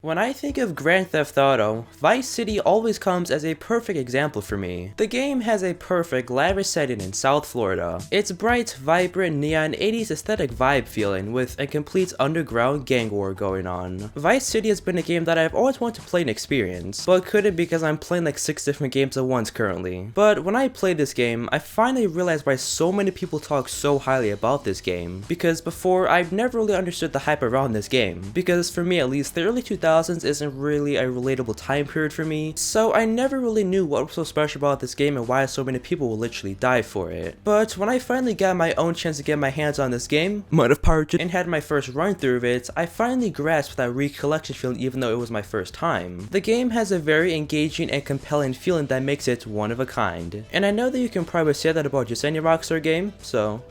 When I think of Grand Theft Auto, Vice City always comes as a perfect example for me. The game has a perfect, lavish setting in South Florida. It's bright, vibrant, neon 80s aesthetic vibe feeling with a complete underground gang war going on. Vice City has been a game that I've always wanted to play and experience, but couldn't because I'm playing like 6 different games at once currently. But when I played this game, I finally realized why so many people talk so highly about this game. Because before, I've never really understood the hype around this game. Because for me at least, the early 2000s isn't really a relatable time period for me, so I never really knew what was so special about this game and why so many people will literally die for it. But when I finally got my own chance to get my hands on this game, and had my first run through of it, I finally grasped that recollection feeling even though it was my first time. The game has a very engaging and compelling feeling that makes it one of a kind. And I know that you can probably say that about just any Rockstar game, so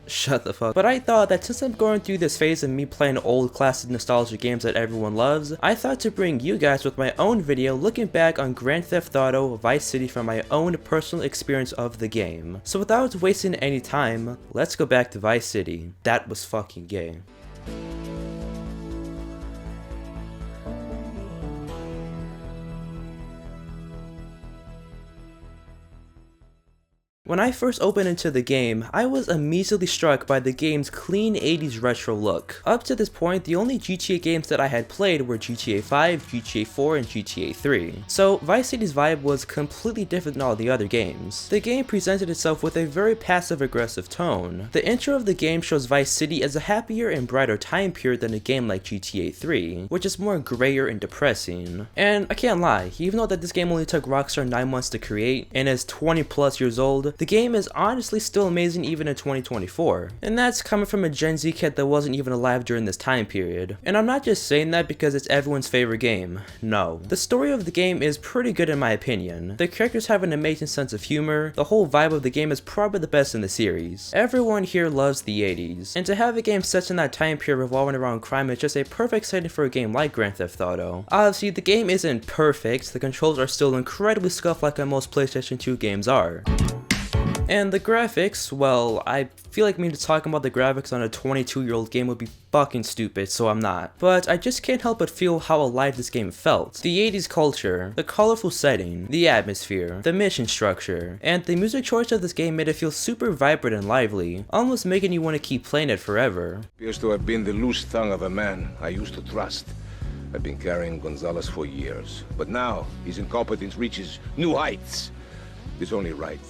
shut the fuck. But I thought that since I'm going through this phase of me playing old classic nostalgia games that everyone loves, I thought to bring you guys with my own video looking back on Grand Theft Auto Vice City from my own personal experience of the game. So without wasting any time, let's go back to Vice City. That was fucking gay. When I first opened into the game, I was immediately struck by the game's clean 80s retro look. Up to this point, the only GTA games that I had played were GTA 5, GTA 4, and GTA 3. So Vice City's vibe was completely different than all the other games. The game presented itself with a very passive-aggressive tone. The intro of the game shows Vice City as a happier and brighter time period than a game like GTA 3, which is more grayer and depressing. And I can't lie, even though that this game only took Rockstar 9 months to create, and is 20 plus years old, the game is honestly still amazing even in 2024. And that's coming from a Gen Z kid that wasn't even alive during this time period. And I'm not just saying that because it's everyone's favorite game. No. The story of the game is pretty good in my opinion. The characters have an amazing sense of humor. The whole vibe of the game is probably the best in the series. Everyone here loves the 80s. And to have a game set in that time period revolving around crime is just a perfect setting for a game like Grand Theft Auto. Obviously, the game isn't perfect. The controls are still incredibly scuffed like most PlayStation 2 games are. And the graphics, well, I feel like me talking about the graphics on a 22-year-old game would be fucking stupid, so I'm not. But I just can't help but feel how alive this game felt. The 80s culture, the colorful setting, the atmosphere, the mission structure, and the music choice of this game made it feel super vibrant and lively, almost making you want to keep playing it forever. Appears to have been the loose tongue of a man I used to trust. I've been carrying Gonzalez for years, but now his incompetence reaches new heights. It's only right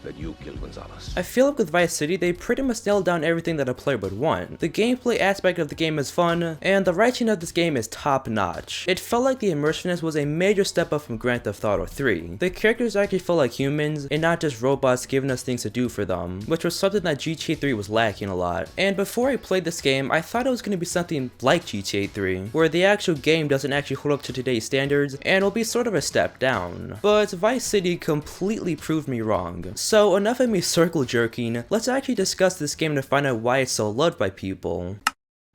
that you killed Gonzalez. I feel like with Vice City, they pretty much nailed down everything that a player would want. The gameplay aspect of the game is fun, and the writing of this game is top notch. It felt like the immersiveness was a major step up from Grand Theft Auto 3. The characters actually felt like humans, and not just robots giving us things to do for them, which was something that GTA 3 was lacking a lot. And before I played this game, I thought it was going to be something like GTA 3, where the actual game doesn't actually hold up to today's standards, and will be sort of a step down. But Vice City completely proved me wrong. So enough of me circle jerking, let's actually discuss this game to find out why it's so loved by people.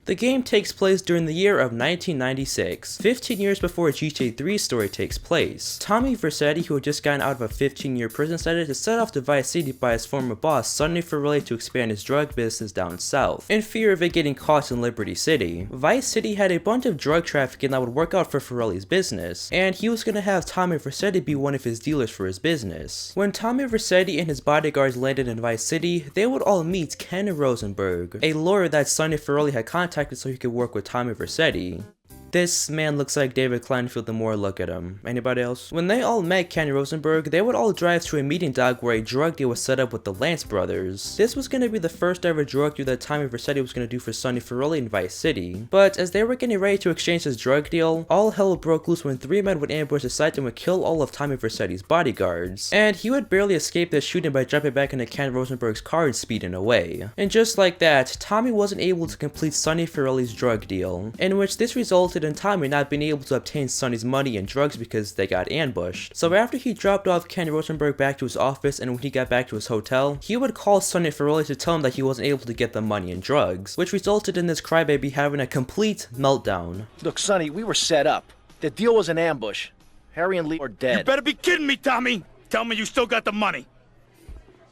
The game takes place during the year of 1996, 15 years before GTA 3's story takes place. Tommy Vercetti, who had just gotten out of a 15-year prison sentence, is set off to Vice City by his former boss, Sonny Ferrelli, to expand his drug business down south, in fear of it getting caught in Liberty City. Vice City had a bunch of drug trafficking that would work out for Ferrelli's business, and he was going to have Tommy Vercetti be one of his dealers for his business. When Tommy Vercetti and his bodyguards landed in Vice City, they would all meet Ken Rosenberg, a lawyer that Sonny Ferrelli had contacted so he could work with Tommy Vercetti. This man looks like David Kleinfeld the more I look at him. Anybody else? When they all met Kenny Rosenberg, they would all drive to a meeting dock where a drug deal was set up with the Lance brothers. This was going to be the first ever drug deal that Tommy Vercetti was going to do for Sonny Ferrelli in Vice City. But as they were getting ready to exchange this drug deal, all hell broke loose when 3 men would ambush the site and would kill all of Tommy Vercetti's bodyguards. And he would barely escape this shooting by jumping back into Ken Rosenberg's car and speeding away. And just like that, Tommy wasn't able to complete Sonny Ferrelli's drug deal, in which this resulted in Tommy not being able to obtain Sonny's money and drugs because they got ambushed. So after he dropped off Ken Rosenberg back to his office and when he got back to his hotel, he would call Sonny Ferrelli to tell him that he wasn't able to get the money and drugs, which resulted in this crybaby having a complete meltdown. Look, Sonny, we were set up. The deal was an ambush. Harry and Lee are dead. You better be kidding me, Tommy! Tell me you still got the money.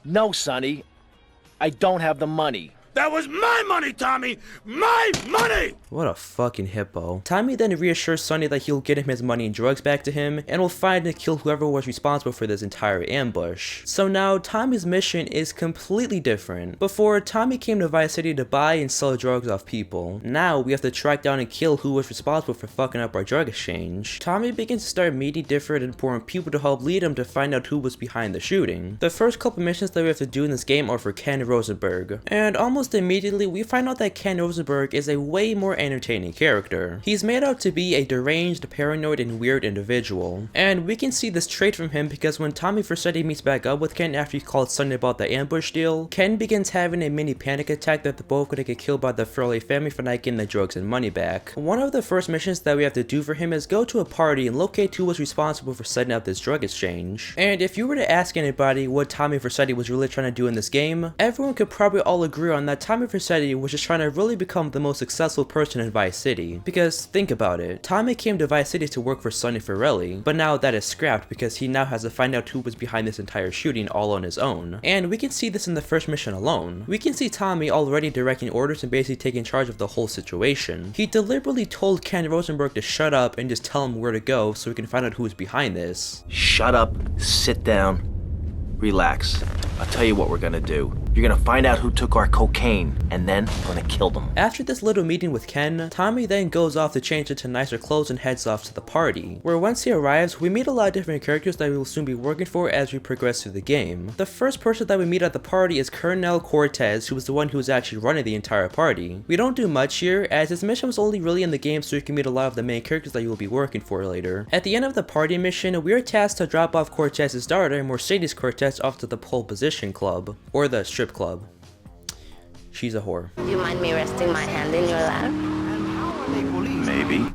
No, Sonny. I don't have the money. That was my money, Tommy! My money! What a fucking hippo. Tommy then reassures Sonny that he'll get him his money and drugs back to him, and will find and kill whoever was responsible for this entire ambush. So now, Tommy's mission is completely different. Before, Tommy came to Vice City to buy and sell drugs off people. Now, we have to track down and kill who was responsible for fucking up our drug exchange. Tommy begins to start meeting different and important people to help lead him to find out who was behind the shooting. The first couple missions that we have to do in this game are for Ken Rosenberg, and almost immediately we find out that Ken Rosenberg is a way more entertaining character. He's made out to be a deranged, paranoid, and weird individual, and we can see this trait from him because when Tommy Vercetti meets back up with Ken after he called Sonny about the ambush deal, Ken begins having a mini panic attack that they're both gonna get killed by the Furley family for not getting the drugs and money back. One of the first missions that we have to do for him is go to a party and locate who was responsible for setting up this drug exchange. And if you were to ask anybody what Tommy Vercetti was really trying to do in this game, everyone could probably all agree on that Tommy Vercetti was just trying to really become the most successful person in Vice City. Because think about it, Tommy came to Vice City to work for Sonny Forelli, but now that is scrapped because he now has to find out who was behind this entire shooting all on his own. And we can see this in the first mission alone. We can see Tommy already directing orders and basically taking charge of the whole situation. He deliberately told Ken Rosenberg to shut up and just tell him where to go so we can find out who is behind this. Shut up, sit down, relax. I'll tell you what we're gonna do. You're gonna find out who took our cocaine, and then we're gonna kill them. After this little meeting with Ken, Tommy then goes off to change into nicer clothes and heads off to the party, where once he arrives, we meet a lot of different characters that we will soon be working for as we progress through the game. The first person that we meet at the party is Colonel Cortez, who was the one who was actually running the entire party. We don't do much here, as his mission was only really in the game so you can meet a lot of the main characters that you will be working for later. At the end of the party mission, we are tasked to drop off Cortez's daughter, Mercedes Cortez, off to the pole position club, or the strip club. She's a whore. Do you mind me resting my hand in your lap? Maybe.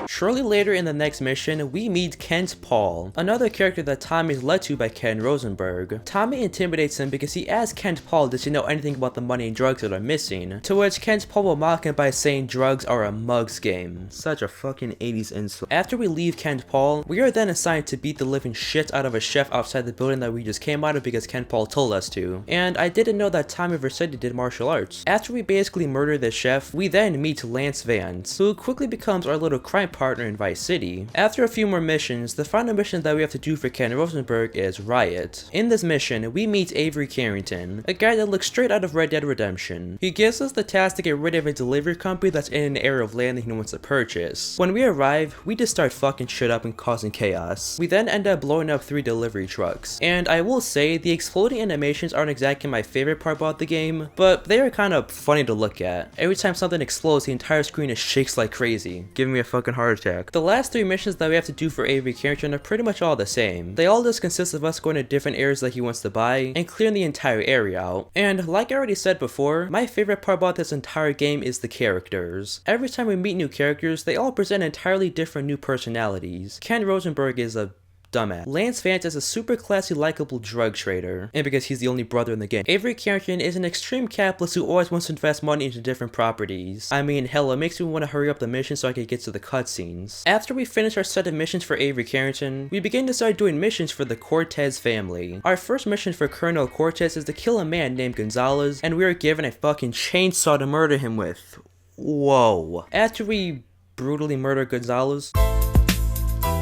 Shortly later in the next mission, we meet Kent Paul, another character that Tommy is led to by Ken Rosenberg. Tommy intimidates him because he asks Kent Paul does he know anything about the money and drugs that are missing, to which Kent Paul will mock him by saying drugs are a mug's game. Such a fucking 80s insult. After we leave Kent Paul, we are then assigned to beat the living shit out of a chef outside the building that we just came out of because Kent Paul told us to, and I didn't know that Tommy Vercetti did martial arts. After we basically murder this chef, we then meet Lance Vance, who quickly becomes our little crime partner in Vice City. After a few more missions, the final mission that we have to do for Ken Rosenberg is Riot. In this mission, we meet Avery Carrington, a guy that looks straight out of Red Dead Redemption. He gives us the task to get rid of a delivery company that's in an area of land that he wants to purchase. When we arrive, we just start fucking shit up and causing chaos. We then end up blowing up 3 delivery trucks. And I will say, the exploding animations aren't exactly my favorite part about the game, but they are kind of funny to look at. Every time something explodes, the entire screen just shakes like crazy, giving me a fucking heart attack. The last 3 missions that we have to do for Avery Carrington are pretty much all the same. They all just consist of us going to different areas that he wants to buy and clearing the entire area out. And like I already said before, my favorite part about this entire game is the characters. Every time we meet new characters, they all present entirely different new personalities. Ken Rosenberg is a dumbass. Lance Vance is a super classy, likable drug trader, and because he's the only brother in the game. Avery Carrington is an extreme capitalist who always wants to invest money into different properties. I mean, hell, it makes me want to hurry up the mission so I can get to the cutscenes. After we finish our set of missions for Avery Carrington, we begin to start doing missions for the Cortez family. Our first mission for Colonel Cortez is to kill a man named Gonzalez, and we are given a fucking chainsaw to murder him with. Whoa. After we brutally murder Gonzalez,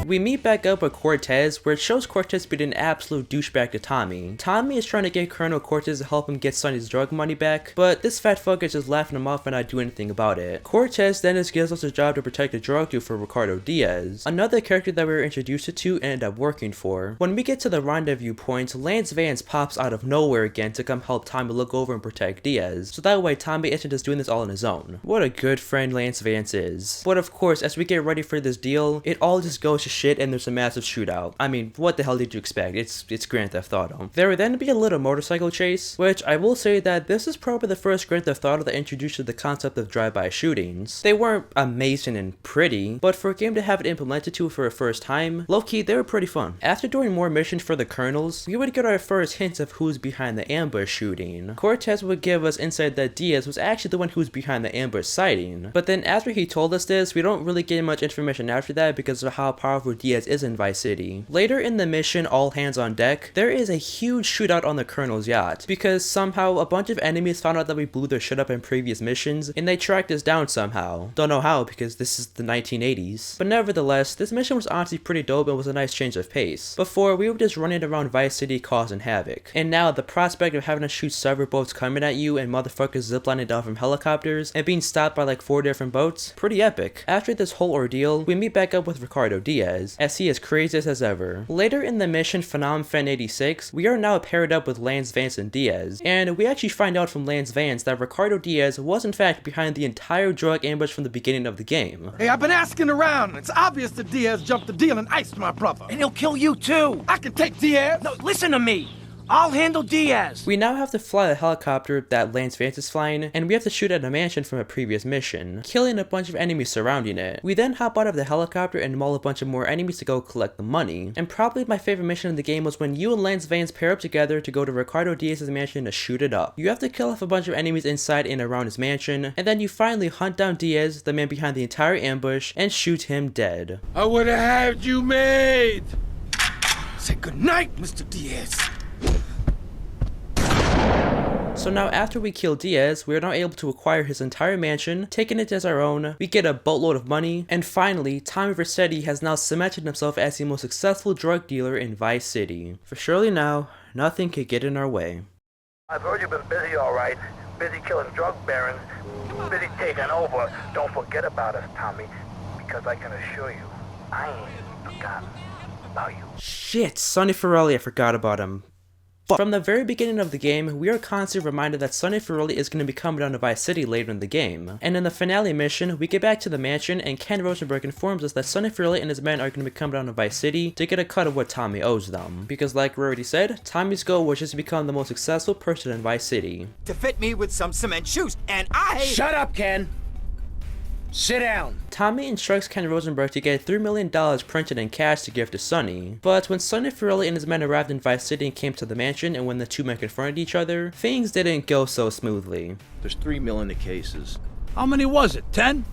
we meet back up with Cortez, where it shows Cortez being an absolute douchebag to Tommy. Tommy is trying to get Colonel Cortez to help him get Sonny's drug money back, but this fat fucker is just laughing him off and not doing anything about it. Cortez then just gives us a job to protect the drug deal for Ricardo Diaz, another character that we were introduced to and ended up working for. When we get to the rendezvous point, Lance Vance pops out of nowhere again to come help Tommy look over and protect Diaz, so that way Tommy isn't just doing this all on his own. What a good friend Lance Vance is. But of course, as we get ready for this deal, it all just goes to shit and there's a massive shootout. I mean, what the hell did you expect? It's Grand Theft Auto. There would then be a little motorcycle chase, which I will say that this is probably the first Grand Theft Auto that introduced the concept of drive-by shootings. They weren't amazing and pretty, but for a game to have it implemented to for a first time, low-key, they were pretty fun. After doing more missions for the Colonels, we would get our first hints of who's behind the ambush shooting. Cortez would give us insight that Diaz was actually the one who was behind the ambush sighting, but then after he told us this, we don't really get much information after that because of how powerful where Diaz is in Vice City. Later in the mission, All Hands on Deck, there is a huge shootout on the Colonel's yacht, because somehow a bunch of enemies found out that we blew their shit up in previous missions, and they tracked us down somehow. Don't know how, because this is the 1980s. But nevertheless, this mission was honestly pretty dope and was a nice change of pace. Before, we were just running around Vice City causing havoc. And now, the prospect of having to shoot several boats coming at you and motherfuckers ziplining down from helicopters and being stopped by like 4 different boats, pretty epic. After this whole ordeal, we meet back up with Ricardo Diaz, as he is craziest as ever. Later in the mission Phenom Fen 86, we are now paired up with Lance Vance and Diaz, and we actually find out from Lance Vance that Ricardo Diaz was in fact behind the entire drug ambush from the beginning of the game. Hey, I've been asking around. It's obvious that Diaz jumped the deal and iced my brother. And he'll kill you too. I can take Diaz. No, listen to me. I'll handle Diaz. We now have to fly the helicopter that Lance Vance is flying, and we have to shoot at a mansion from a previous mission, killing a bunch of enemies surrounding it. We then hop out of the helicopter and maul a bunch of more enemies to go collect the money. And probably my favorite mission in the game was when you and Lance Vance pair up together to go to Ricardo Diaz's mansion to shoot it up. You have to kill off a bunch of enemies inside and around his mansion, and then you finally hunt down Diaz, the man behind the entire ambush, and shoot him dead. I would have had you made. Say goodnight, Mr. Diaz. So now after we kill Diaz, we are now able to acquire his entire mansion, taking it as our own, we get a boatload of money, and finally, Tommy Vercetti has now cemented himself as the most successful drug dealer in Vice City. For surely now, nothing could get in our way. I've heard you've been busy, all right. Busy killing drug barons, busy taking over. Don't forget about us, Tommy, because I can assure you, I ain't forgotten about you. Shit, Sonny Ferrelli, I forgot about him. From the very beginning of the game, we are constantly reminded that Sonny Ferrelli is going to be coming down to Vice City later in the game. And in the finale mission, we get back to the mansion and Ken Rosenberg informs us that Sonny Ferrelli and his men are going to be coming down to Vice City to get a cut of what Tommy owes them. Because like we already said, Tommy's goal was just to become the most successful person in Vice City. To fit me with some cement shoes, and I... Shut up, Ken. Sit down. Tommy instructs Ken Rosenberg to get $3 million printed in cash to give to Sonny, but when Sonny Ferrelli and his men arrived in Vice City and came to the mansion and when the two men confronted each other, things didn't go so smoothly. There's $3 million in the cases. How many was it? 10?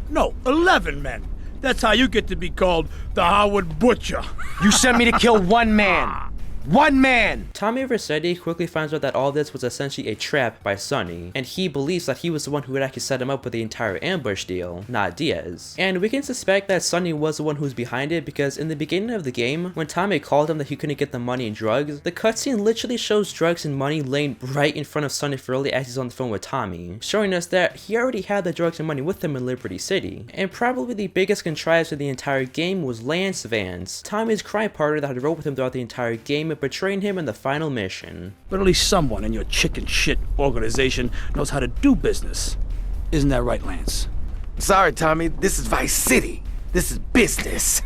No, 11 men. That's how you get to be called the Howard Butcher. You sent me to kill one man. One man! Tommy Vercetti quickly finds out that all this was essentially a trap by Sonny, and he believes that he was the one who had actually set him up with the entire ambush deal, not Diaz. And we can suspect that Sonny was the one who was behind it because in the beginning of the game, when Tommy called him that he couldn't get the money and drugs, the cutscene literally shows drugs and money laying right in front of Sonny Ferrelli as he's on the phone with Tommy, showing us that he already had the drugs and money with him in Liberty City. And probably the biggest contrivance of the entire game was Lance Vance, Tommy's crime partner that had rode with him throughout the entire game, betraying him in the final mission. But at least someone in your chicken shit organization knows how to do business. Isn't that right, Lance? Sorry, Tommy, this is Vice City. This is business.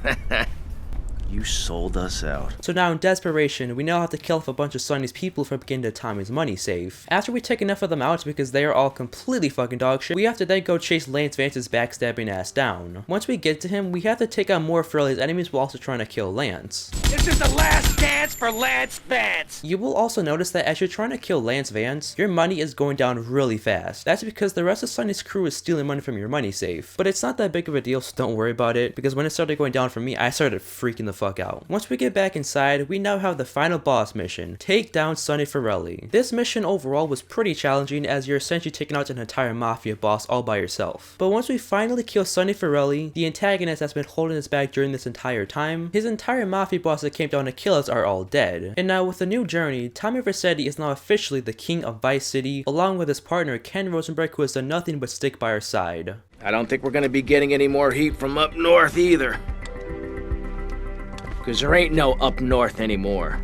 You sold us out. So now in desperation, we now have to kill off a bunch of Sonny's people for getting to Tommy's money safe. After we take enough of them out because they are all completely fucking dogshit, we have to then go chase Lance Vance's backstabbing ass down. Once we get to him, we have to take out more of Ferrelli's enemies while also trying to kill Lance. This is the last dance for Lance Vance. You will also notice that as you're trying to kill Lance Vance, your money is going down really fast. That's because the rest of Sonny's crew is stealing money from your money safe. But it's not that big of a deal, so don't worry about it, because when it started going down for me, I started freaking the fuck out. Once we get back inside, we now have the final boss mission, take down Sonny Ferrelli. This mission overall was pretty challenging as you're essentially taking out an entire mafia boss all by yourself. But once we finally kill Sonny Ferrelli, the antagonist that's been holding us back during this entire time, his entire mafia boss that came down to kill us are all dead. And now with the new journey, Tommy Vercetti is now officially the king of Vice City, along with his partner Ken Rosenberg, who has done nothing but stick by our side. I don't think we're gonna be getting any more heat from up north either. Because there ain't no up north anymore.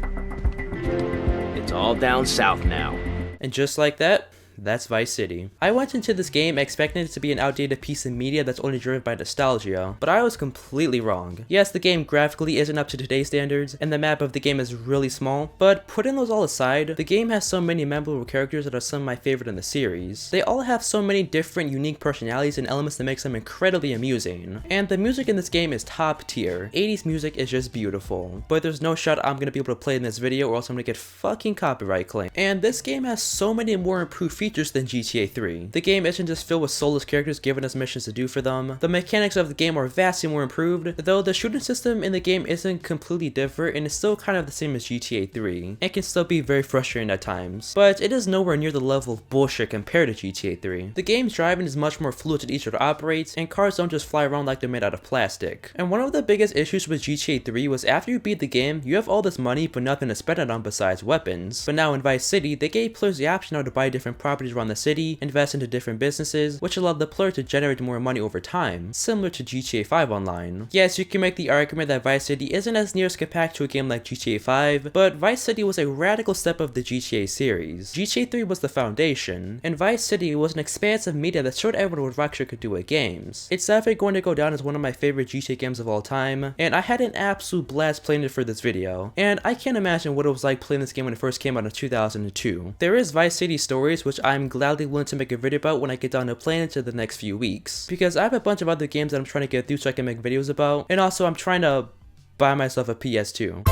It's all down south now. And just like that, that's Vice City. I went into this game expecting it to be an outdated piece of media that's only driven by nostalgia, but I was completely wrong. Yes, the game graphically isn't up to today's standards, and the map of the game is really small, but putting those all aside, the game has so many memorable characters that are some of my favorite in the series. They all have so many different unique personalities and elements that makes them incredibly amusing. And the music in this game is top tier. 80s music is just beautiful. But there's no shot I'm gonna be able to play in this video or else I'm gonna get fucking copyright claim. And this game has so many more improved features features than GTA 3. The game isn't just filled with soulless characters giving us missions to do for them. The mechanics of the game are vastly more improved, though the shooting system in the game isn't completely different and is still kind of the same as GTA 3, and can still be very frustrating at times, but it is nowhere near the level of bullshit compared to GTA 3. The game's driving is much more fluid than each other operates, and cars don't just fly around like they're made out of plastic. And one of the biggest issues with GTA 3 was after you beat the game, you have all this money but nothing to spend it on besides weapons. But now in Vice City, they gave players the option now to buy different properties around the city, invest into different businesses, which allowed the player to generate more money over time, similar to GTA 5 Online. Yes, you can make the argument that Vice City isn't as near as compact to a game like GTA 5, but Vice City was a radical step of the GTA series. GTA 3 was the foundation, and Vice City was an expansive media that showed everyone what Rockstar could do with games. It's definitely going to go down as one of my favorite GTA games of all time, and I had an absolute blast playing it for this video, and I can't imagine what it was like playing this game when it first came out in 2002. There is Vice City Stories, which I'm gladly willing to make a video about when I get down to playing it in the next few weeks, because I have a bunch of other games that I'm trying to get through so I can make videos about, and also I'm trying to buy myself a PS2.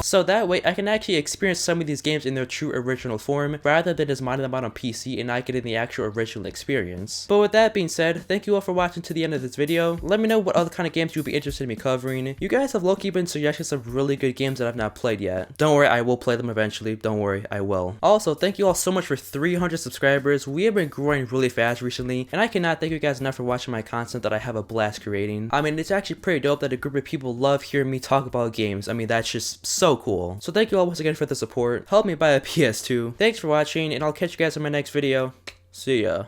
So that way I can actually experience some of these games in their true original form rather than just modding them out on PC and not getting the actual original experience. But with that being said, thank you all for watching to the end of this video. Let me know what other kind of games you'd be interested in me covering. You guys have low-key been suggesting some really good games that I've not played yet. Don't worry, I will play them eventually. Don't worry, I will. Also, thank you all so much for 300 subscribers. We have been growing really fast recently, and I cannot thank you guys enough for watching my content that I have a blast creating. I mean, it's actually pretty dope that a group of people love hearing me talk about games. I mean, that's just so cool. So thank you all once again for the support. Help me buy a PS2. Thanks for watching, and I'll catch you guys in my next video. See ya.